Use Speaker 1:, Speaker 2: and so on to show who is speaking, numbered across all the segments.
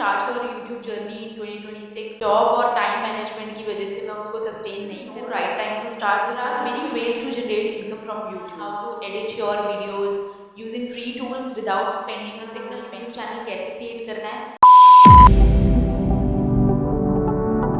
Speaker 1: start your YouTube journey in 2026, job और time management की वजह से मैं उसको सस्टेन नहीं कर पाई। Right time to start. There are many ways to generate income from YouTube. How to edit your videos using free tools without spending a single penny. YouTube channel कैसे create करना है।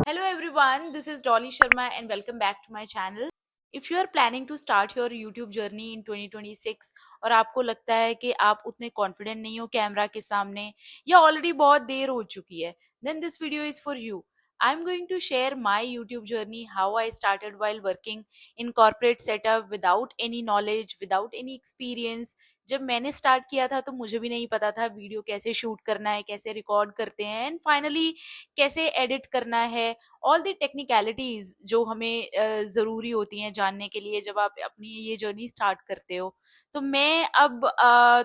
Speaker 1: Hello everyone, this is Dolly Sharma and welcome back to my channel. If you are planning to start your YouTube journey in 2026 और आपको लगता है कि आप उतने कॉन्फिडेंट नहीं हो कैमरा के सामने या ऑलरेडी बहुत देर हो चुकी है, then this video is for you. I'm going to share my YouTube journey, how I started while working in corporate setup without any knowledge, without any experience. जब मैंने स्टार्ट किया था तो मुझे भी नहीं पता था वीडियो कैसे शूट करना है, कैसे रिकॉर्ड करते हैं एंड फाइनली कैसे एडिट करना है। ऑल द टेक्निकलिटीज जो हमें ज़रूरी होती हैं जानने के लिए जब आप अपनी ये जर्नी स्टार्ट करते हो। तो मैं अब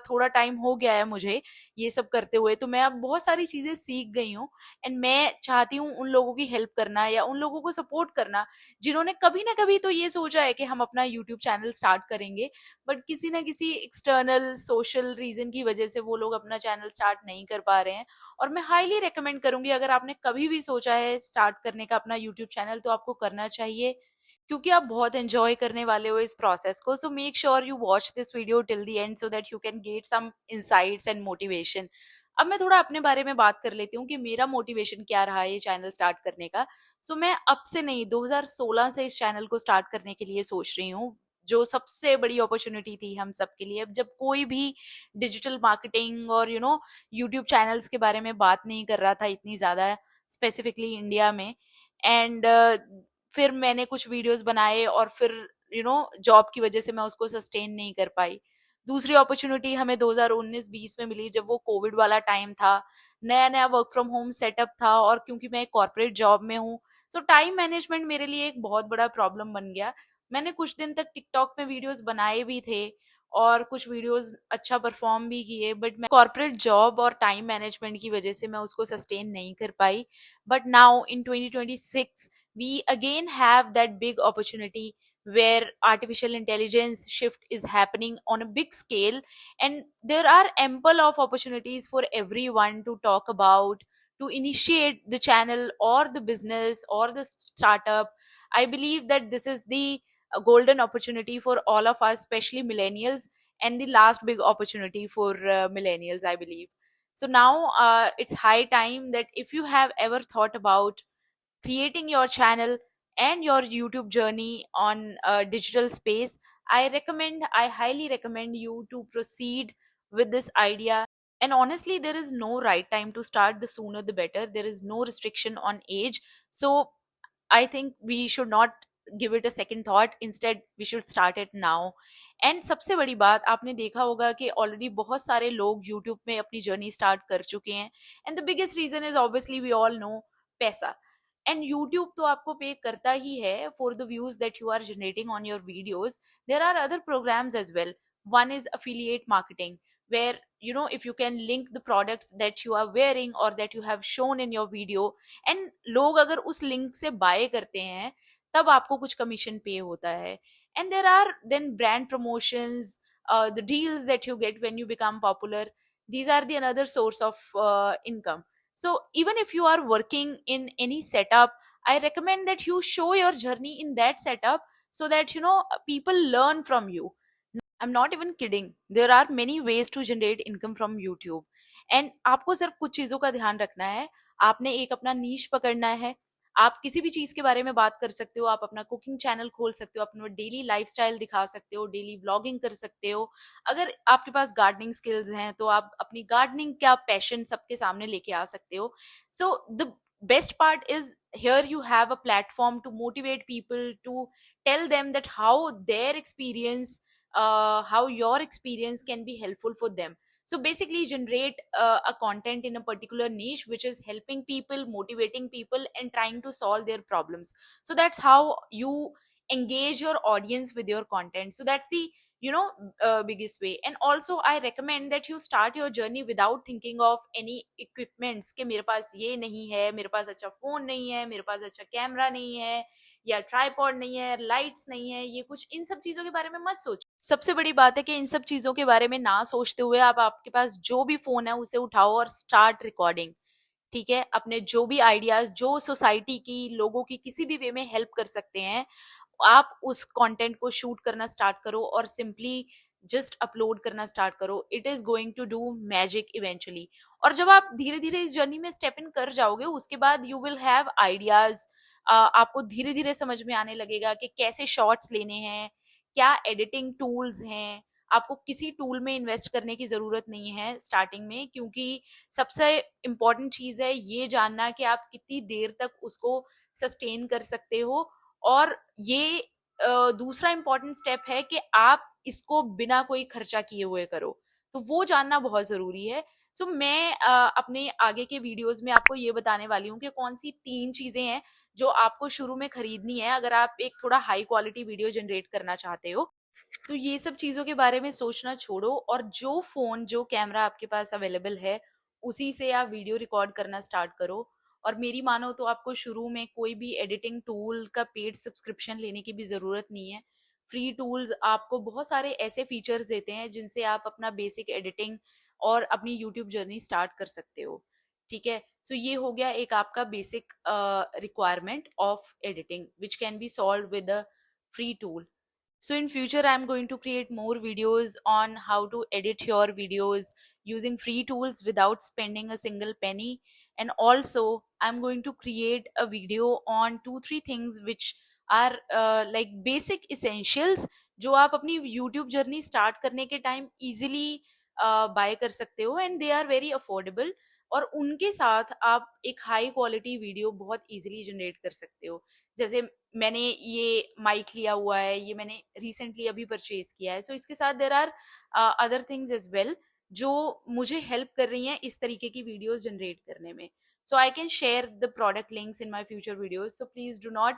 Speaker 1: थोड़ा टाइम हो गया है मुझे ये सब करते हुए, तो मैं अब बहुत सारी चीज़ें सीख गई हूँ एंड मैं चाहती हूँ उन लोगों की हेल्प करना या उन लोगों को सपोर्ट करना जिन्होंने कभी ना कभी तो ये सोचा है कि हम अपना यूट्यूब चैनल स्टार्ट करेंगे, बट किसी ना किसी एक्सटर्नल सोशल रीज़न की वजह से वो लोग अपना चैनल स्टार्ट नहीं कर पा रहे हैं। और मैं हाईली रेकमेंड करूंगी, अगर आपने कभी भी सोचा है स्टार्ट करने का अपना यूट्यूब चैनल तो आपको करना चाहिए, क्योंकि आप बहुत एंजॉय करने वाले हो इस प्रोसेस को। So make sure you watch this video till the end so that you can get some insights and motivation. अब मैं थोड़ा अपने बारे में बात कर लेती हूँ कि मेरा मोटिवेशन क्या रहा है ये चैनल स्टार्ट करने का। सो मैं अब से नहीं, 2016 से इस चैनल को स्टार्ट करने के लिए सोच रही हूँ, जो सबसे बड़ी अपॉर्चुनिटी थी हम सब के लिए। अब जब कोई भी डिजिटल मार्केटिंग और यूट्यूब चैनल्स के बारे में बात नहीं कर रहा था इतनी ज़्यादा, स्पेसिफिकली इंडिया में। एंड फिर मैंने कुछ वीडियोस बनाए और फिर जॉब की वजह से मैं उसको सस्टेन नहीं कर पाई। दूसरी अपॉर्चुनिटी हमें 2019-20 में मिली जब वो कोविड वाला टाइम था, नया नया वर्क फ्रॉम होम सेटअप था और क्योंकि मैं कॉर्पोरेट जॉब में हूँ, सो टाइम मैनेजमेंट मेरे लिए एक बहुत बड़ा प्रॉब्लम बन गया। मैंने कुछ दिन तक टिकटॉक में वीडियोस बनाए भी थे और कुछ वीडियोस अच्छा परफॉर्म भी किए, बट मैं कॉर्पोरेट जॉब और टाइम मैनेजमेंट की वजह से मैं उसको सस्टेन नहीं कर पाई। But now in 2026 we again have that big opportunity where artificial intelligence shift is happening on a big scale, and there are ample of opportunities for everyone to talk about, to initiate the channel or the business or the startup. I believe that this is the golden opportunity for all of us, especially millennials, and the last big opportunity for millennials, I believe. So now it's high time that if you have ever thought about creating your channel and your YouTube journey on digital space, I highly recommend you to proceed with this idea. And honestly, there is no right time to start. The sooner the better. There is no restriction on age. So I think we should not give it a second thought. Instead, we should start it now. And सबसे बड़ी बात, आपने देखा होगा कि already बहुत सारे लोग यूट्यूब में अपनी जर्नी स्टार्ट कर चुके हैं and the biggest reason is obviously we all know, पैसा। एंड यूट्यूब तो आपको पे करता ही है for the views that you are generating on your videos. There are other programs as well. One is affiliate marketing, where if you can link the products that you are wearing or that you have shown in your video, and लोग अगर उस link से bye करते हैं तब आपको कुछ commission पे होता है। And there are then brand promotions, the deals that you get when you become popular. These are the another source of income. So even if you are working in any setup, I recommend that you show your journey in that setup so that people learn from you. I'm not even kidding. There are many ways to generate income from YouTube. And आपको सिर्फ कुछ चीजों का ध्यान रखना है। आपने एक अपना नीश पकड़ना है। आप किसी भी चीज के बारे में बात कर सकते हो, आप अपना कुकिंग चैनल खोल सकते हो, अपना डेली लाइफस्टाइल दिखा सकते हो, डेली व्लॉगिंग कर सकते हो। अगर आपके पास गार्डनिंग स्किल्स हैं तो आप अपनी गार्डनिंग का पैशन सबके सामने लेके आ सकते हो। So the best part is, here you have a platform to motivate people, to tell them that how your experience can be helpful for them. So basically generate a content in a particular niche which is helping people, motivating people and trying to solve their problems. So that's how you engage your audience with your content. So that's the biggest way. And also I recommend that you start your journey without thinking of any equipments कि मेरे पास ये नहीं है, मेरे पास अच्छा phone नहीं है, मेरे पास अच्छा कैमरा नहीं है, या ट्राइपॉड नहीं है, लाइट्स नहीं है, ये कुछ इन सब चीजों के बारे में मत सोचो। सबसे बड़ी बात है कि इन सब चीजों के बारे में ना सोचते हुए आप आपके पास जो भी फोन है उसे उठाओ और स्टार्ट रिकॉर्डिंग। ठीक है, अपने जो भी आइडियाज जो सोसाइटी की लोगों की किसी भी वे में हेल्प कर सकते हैं, आप उस कंटेंट को शूट करना स्टार्ट करो और सिंपली जस्ट अपलोड करना स्टार्ट करो। It is going to do magic eventually. और जब आप धीरे धीरे इस जर्नी में स्टेप इन कर जाओगे, उसके बाद यू विल हैव आइडियाज। आपको धीरे धीरे समझ में आने लगेगा कि कैसे शॉट्स लेने हैं, क्या एडिटिंग टूल्स हैं। आपको किसी टूल में इन्वेस्ट करने की जरूरत नहीं है स्टार्टिंग में, क्योंकि सबसे इम्पॉर्टेंट चीज है ये जानना कि आप कितनी देर तक उसको सस्टेन कर सकते हो। और ये दूसरा इम्पॉर्टेंट स्टेप है कि आप इसको बिना कोई खर्चा किए हुए करो, तो वो जानना बहुत जरूरी है। सो मैं अपने आगे के वीडियोस में आपको ये बताने वाली हूँ कि कौन सी 3 चीजें हैं जो आपको शुरू में खरीदनी है अगर आप एक थोड़ा हाई क्वालिटी वीडियो जनरेट करना चाहते हो। तो ये सब चीज़ों के बारे में सोचना छोड़ो और जो फ़ोन, जो कैमरा आपके पास अवेलेबल है, उसी से आप वीडियो रिकॉर्ड करना स्टार्ट करो। और मेरी मानो तो आपको शुरू में कोई भी एडिटिंग टूल का पेड सब्सक्रिप्शन लेने की भी ज़रूरत नहीं है। फ्री टूल्स आपको बहुत सारे ऐसे फीचर्स देते हैं जिनसे आप अपना बेसिक एडिटिंग और अपनी यूट्यूब जर्नी स्टार्ट कर सकते हो। ठीक है, सो ये हो गया एक आपका basic requirement of editing which can be solve with a free tool. So in future, I'm going to create more videos on how to edit your videos using free tools without spending a single penny. And also, I'm going to create a video on 2 3 things which are like basic essentials जो आप अपनी YouTube journey start करने के time easily bye कर सकते हो, and they are very affordable. और उनके साथ आप एक हाई क्वालिटी वीडियो बहुत इजीली जनरेट कर सकते हो। जैसे मैंने ये माइक लिया हुआ है, ये मैंने रिसेंटली अभी परचेज किया है। सो इसके साथ there are other things as well जो मुझे हेल्प कर रही हैं इस तरीके की वीडियोस जनरेट करने में। So I can share the product links in my future videos, so please do not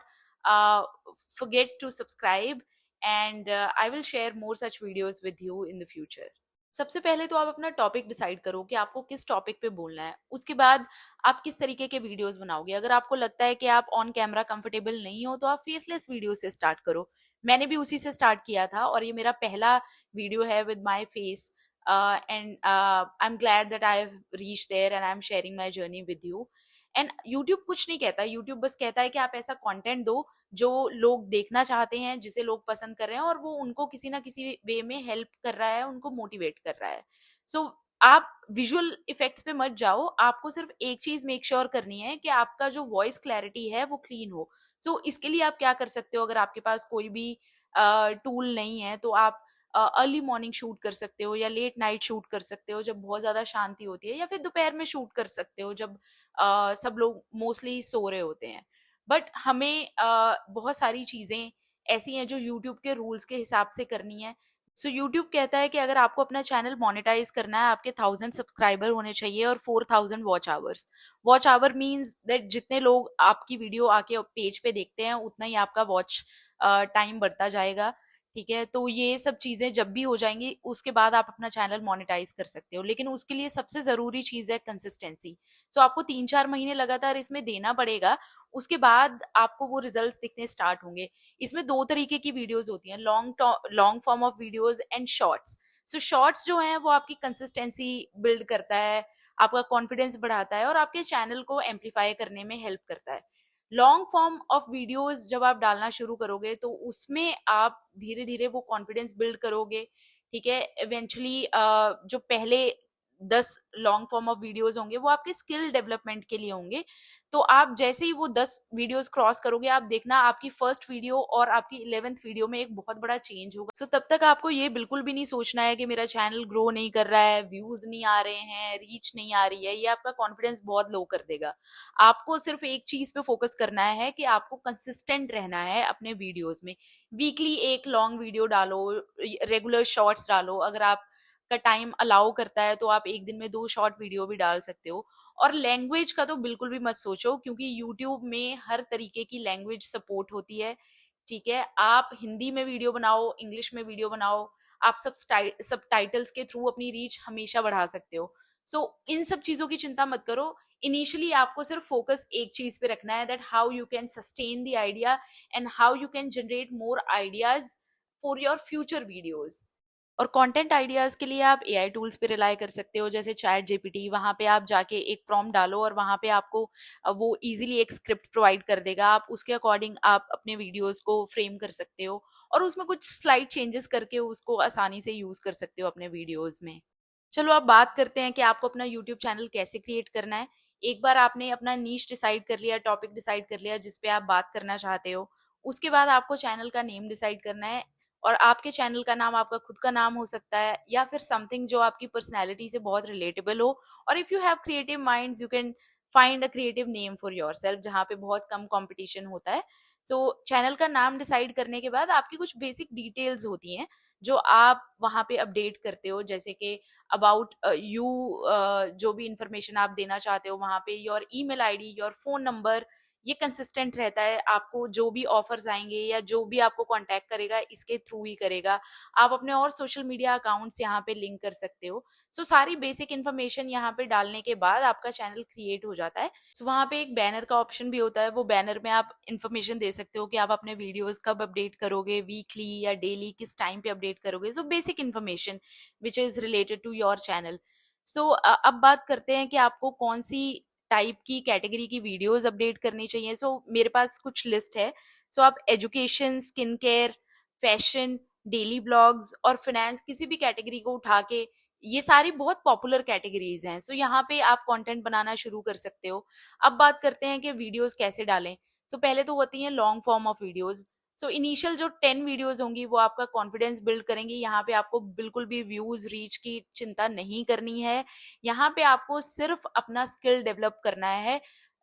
Speaker 1: forget to subscribe, and I will share more such videos with you in the future. सबसे पहले तो आप अपना topic decide करो कि आपको किस topic पे बोलना है। उसके बाद आप किस तरीके के वीडियोस बनाओगे। अगर आपको लगता है कि आप ऑन कैमरा कंफर्टेबल नहीं हो, तो आप फेसलेस वीडियो से स्टार्ट करो। मैंने भी उसी से स्टार्ट किया था और ये मेरा पहला वीडियो है with my face, and I am glad that I have reached there and I am sharing my journey with you. And YouTube कुछ नहीं कहता, यूट्यूब बस कहता है कि आप ऐसा कंटेंट दो जो लोग देखना चाहते हैं, जिसे लोग पसंद कर रहे हैं, और वो उनको किसी ना किसी वे में हेल्प कर रहा है, उनको मोटिवेट कर रहा है। सो आप विजुअल इफेक्ट्स पे मत जाओ, आपको सिर्फ एक चीज मेक श्योर करनी है कि आपका जो वॉइस क्लैरिटी है वो क्लीन हो। सो इसके लिए आप क्या कर सकते हो, अगर आपके पास कोई भी टूल नहीं है तो आप अर्ली मॉर्निंग शूट कर सकते हो, या लेट नाइट शूट कर सकते हो जब बहुत ज्यादा शांति होती है, या फिर दोपहर में शूट कर सकते हो जब सब लोग मोस्टली सो रहे होते हैं। बट हमें बहुत सारी चीजें ऐसी हैं जो यूट्यूब के रूल्स के हिसाब से करनी है। सो यूट्यूब कहता है कि अगर आपको अपना चैनल मोनेटाइज करना है, आपके 1000 सब्सक्राइबर होने चाहिए और 4000 watch hours. Watch hour means that जितने लोग आपकी वीडियो आके पेज पे देखते हैं, उतना ही आपका वॉच टाइम बढ़ता जाएगा। ठीक है, तो ये सब चीजें जब भी हो जाएंगी, उसके बाद आप अपना चैनल मोनेटाइज कर सकते हो। लेकिन उसके लिए सबसे जरूरी चीज है कंसिस्टेंसी। सो आपको 3 4 महीने लगातार इसमें देना पड़ेगा, उसके बाद आपको वो रिजल्ट्स दिखने स्टार्ट होंगे। इसमें 2 तरीके की वीडियोस होती हैं, long form of videos and shorts. So shorts जो हैं वो आपकी कंसिस्टेंसी बिल्ड करता है, आपका कॉन्फिडेंस बढ़ाता है और आपके चैनल को एम्पलीफाई करने में हेल्प करता है। लॉन्ग फॉर्म ऑफ वीडियोस जब आप डालना शुरू करोगे तो उसमें आप धीरे धीरे वो कॉन्फिडेंस बिल्ड करोगे। ठीक है, इवेंचुअली जो पहले 10 लॉन्ग फॉर्म ऑफ वीडियोस होंगे वो आपके स्किल डेवलपमेंट के लिए होंगे। तो आप जैसे ही वो 10 वीडियोस क्रॉस करोगे, आप देखना आपकी फर्स्ट वीडियो और आपकी 11th वीडियो में एक बहुत बड़ा चेंज होगा। सो तब तक आपको ये बिल्कुल भी नहीं सोचना है कि मेरा चैनल ग्रो नहीं कर रहा है, व्यूज नहीं आ रहे हैं, रीच नहीं आ रही है। ये आपका कॉन्फिडेंस बहुत लो कर देगा। आपको सिर्फ एक चीज पे फोकस करना है कि आपको कंसिस्टेंट रहना है अपने वीडियोस में। वीकली एक लॉन्ग वीडियो डालो, रेगुलर शॉर्ट्स डालो। अगर आप का टाइम अलाउ करता है तो आप एक दिन में 2 शॉर्ट वीडियो भी डाल सकते हो। और लैंग्वेज का तो बिल्कुल भी मत सोचो, क्योंकि यूट्यूब में हर तरीके की लैंग्वेज सपोर्ट होती है। ठीक है, आप हिंदी में वीडियो बनाओ, इंग्लिश में वीडियो बनाओ, आप सब टाइटल्स के थ्रू अपनी रीच हमेशा बढ़ा सकते हो। सो इन सब चीजों की चिंता मत करो। इनिशियली आपको सिर्फ फोकस एक चीज पे रखना है, that how you can sustain the idea and how you can generate more ideas for your future videos. और कंटेंट आइडियाज़ के लिए आप एआई टूल्स पे रिलाय कर सकते हो, जैसे चैट जीपीटी। वहाँ पे आप जाके एक प्रॉम्प्ट डालो और वहाँ पे आपको वो इजीली एक स्क्रिप्ट प्रोवाइड कर देगा। आप उसके अकॉर्डिंग आप अपने वीडियोस को फ्रेम कर सकते हो और उसमें कुछ स्लाइड चेंजेस करके उसको आसानी से यूज कर सकते हो अपने वीडियोस में। चलो अब बात करते हैं कि आपको अपना यूट्यूब चैनल कैसे क्रिएट करना है। एक बार आपने अपना नीश डिसाइड कर लिया, टॉपिक डिसाइड कर लिया जिस पे आप बात करना चाहते हो, उसके बाद आपको चैनल का नेम डिसाइड करना है। और आपके चैनल का नाम आपका खुद का नाम हो सकता है या फिर समथिंग जो आपकी पर्सनैलिटी से बहुत रिलेटेबल हो। और if you have creative minds you can find a creative name for your self, जहाँ पे बहुत कम कॉम्पिटिशन होता है। सो चैनल का नाम डिसाइड करने के बाद आपकी कुछ बेसिक डिटेल्स होती हैं जो आप वहाँ पे अपडेट करते हो, जैसे कि अबाउट यू, जो भी इंफॉर्मेशन आप देना चाहते हो वहाँ पे, your email ID, your phone number, ये कंसिस्टेंट रहता है। आपको जो भी ऑफर्स आएंगे या जो भी आपको कांटेक्ट करेगा इसके थ्रू ही करेगा। आप अपने और सोशल मीडिया अकाउंट्स यहाँ पे लिंक कर सकते हो। सो सारी बेसिक इन्फॉर्मेशन यहाँ पे डालने के बाद आपका चैनल क्रिएट हो जाता है। सो वहाँ पे एक बैनर का ऑप्शन भी होता है, वो बैनर में आप इन्फॉर्मेशन दे सकते हो कि आप अपने वीडियोस कब अपडेट करोगे, वीकली या डेली, किस टाइम पे अपडेट करोगे। So basic information which is related to your channel. So अब बात करते हैं कि आपको कौन सी टाइप की कैटेगरी की वीडियोस अपडेट करनी चाहिए। सो मेरे पास कुछ लिस्ट है। सो आप education, skin care, fashion, daily blogs और फाइनेंस, किसी भी कैटेगरी को उठा के, ये सारी बहुत पॉपुलर कैटेगरीज हैं। सो यहाँ पे आप कंटेंट बनाना शुरू कर सकते हो। अब बात करते हैं कि वीडियोस कैसे डालें। सो पहले तो होती हैं long form of videos. So initial जो 10 वीडियोस होंगी वो आपका कॉन्फिडेंस बिल्ड करेंगी। यहाँ पे आपको बिल्कुल भी व्यूज रीच की चिंता नहीं करनी है। यहाँ पे आपको सिर्फ अपना स्किल डेवलप करना है,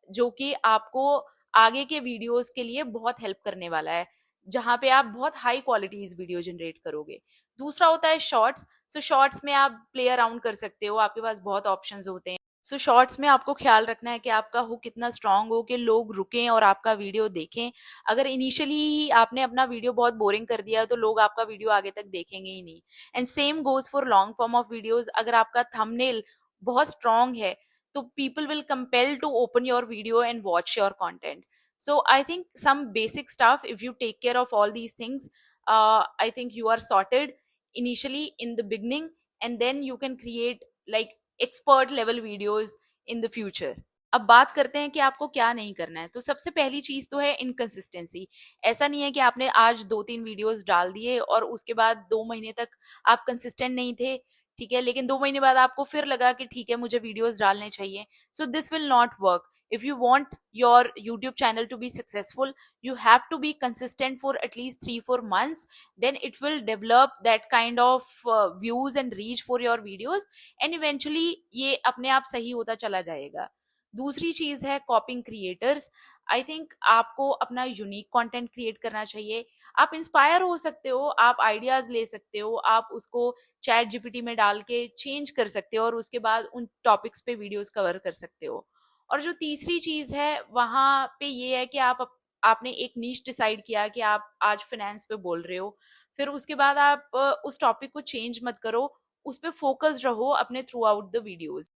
Speaker 1: जो कि आपको आगे के वीडियोस के लिए बहुत हेल्प करने वाला है, जहाँ पे आप बहुत हाई क्वालिटीज वीडियो जनरेट करोगे। दूसरा होता है शॉर्ट्स। सो शॉर्ट्स में आप प्ले अराउंड कर सकते हो, आपके पास बहुत ऑप्शंस होते हैं। सो शॉर्ट्स में आपको ख्याल रखना है कि आपका हुक कितना स्ट्रांग हो कि लोग रुकें और आपका वीडियो देखें। अगर इनिशियली ही आपने अपना वीडियो बहुत बोरिंग कर दिया तो लोग आपका वीडियो आगे तक देखेंगे ही नहीं। And same goes for long form of videos. अगर आपका थंबनेल बहुत स्ट्रांग है तो people will compel to open your video and watch your content. So I think some basic stuff, if you take care of all these things, I think you are sorted initially in the beginning, and then you can create like expert level videos in the future. अब बात करते हैं कि आपको क्या नहीं करना है। तो सबसे पहली चीज तो है इनकंसिस्टेंसी। ऐसा नहीं है कि आपने आज 2-3 वीडियोस डाल दिए और उसके बाद 2 महीने तक आप कंसिस्टेंट नहीं थे, ठीक है, लेकिन 2 महीने बाद आपको फिर लगा कि ठीक है मुझे वीडियोस डालने चाहिए। So this will not work. If you want your YouTube channel to be successful, you have to be consistent for at least 3-4 months. Then it will develop that kind of views and reach for your videos, and eventually ये अपने आप सही होता चला जाएगा। दूसरी चीज है कॉपिंग क्रिएटर्स। आई थिंक आपको अपना यूनिक कंटेंट क्रिएट करना चाहिए। आप इंस्पायर हो सकते हो, आप आइडियाज ले सकते हो, आप उसको चैट जीपीटी में डाल के चेंज कर सकते हो और उसके बाद उन टॉपिक्स पे वीडियोस कवर कर सकते हो। और जो तीसरी चीज है वहां पे ये है कि आपने एक नीश डिसाइड किया कि आप आज फाइनेंस पे बोल रहे हो, फिर उसके बाद आप उस टॉपिक को चेंज मत करो, उस पर फोकस रहो अपने थ्रू आउट द वीडियोज।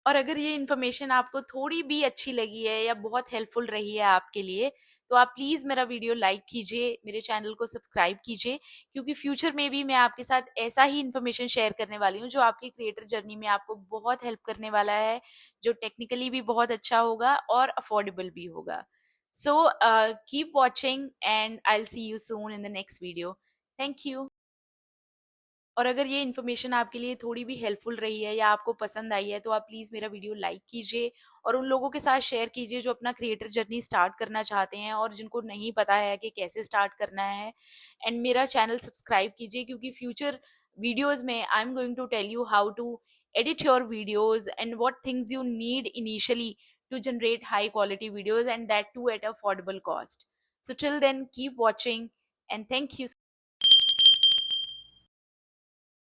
Speaker 1: और अगर ये इन्फॉर्मेशन आपको थोड़ी भी अच्छी लगी है या बहुत हेल्पफुल रही है आपके लिए, तो आप प्लीज़ मेरा वीडियो लाइक कीजिए, मेरे चैनल को सब्सक्राइब कीजिए, क्योंकि फ्यूचर में भी मैं आपके साथ ऐसा ही इन्फॉर्मेशन शेयर करने वाली हूँ जो आपकी क्रिएटर जर्नी में आपको बहुत हेल्प करने वाला है, जो टेक्निकली भी बहुत अच्छा होगा और अफोर्डेबल भी होगा। So keep watching and I will see you soon in the next video. Thank you. और अगर ये इन्फॉर्मेशन आपके लिए थोड़ी भी हेल्पफुल रही है या आपको पसंद आई है तो आप प्लीज़ मेरा वीडियो लाइक कीजिए और उन लोगों के साथ शेयर कीजिए जो अपना क्रिएटर जर्नी स्टार्ट करना चाहते हैं और जिनको नहीं पता है कि कैसे स्टार्ट करना है। एंड मेरा चैनल सब्सक्राइब कीजिए, क्योंकि फ्यूचर वीडियोज़ में I am going to tell you how to edit your videos and what things you need initially to generate high quality videos, and that too at affordable cost. So till then, keep watching and thank you.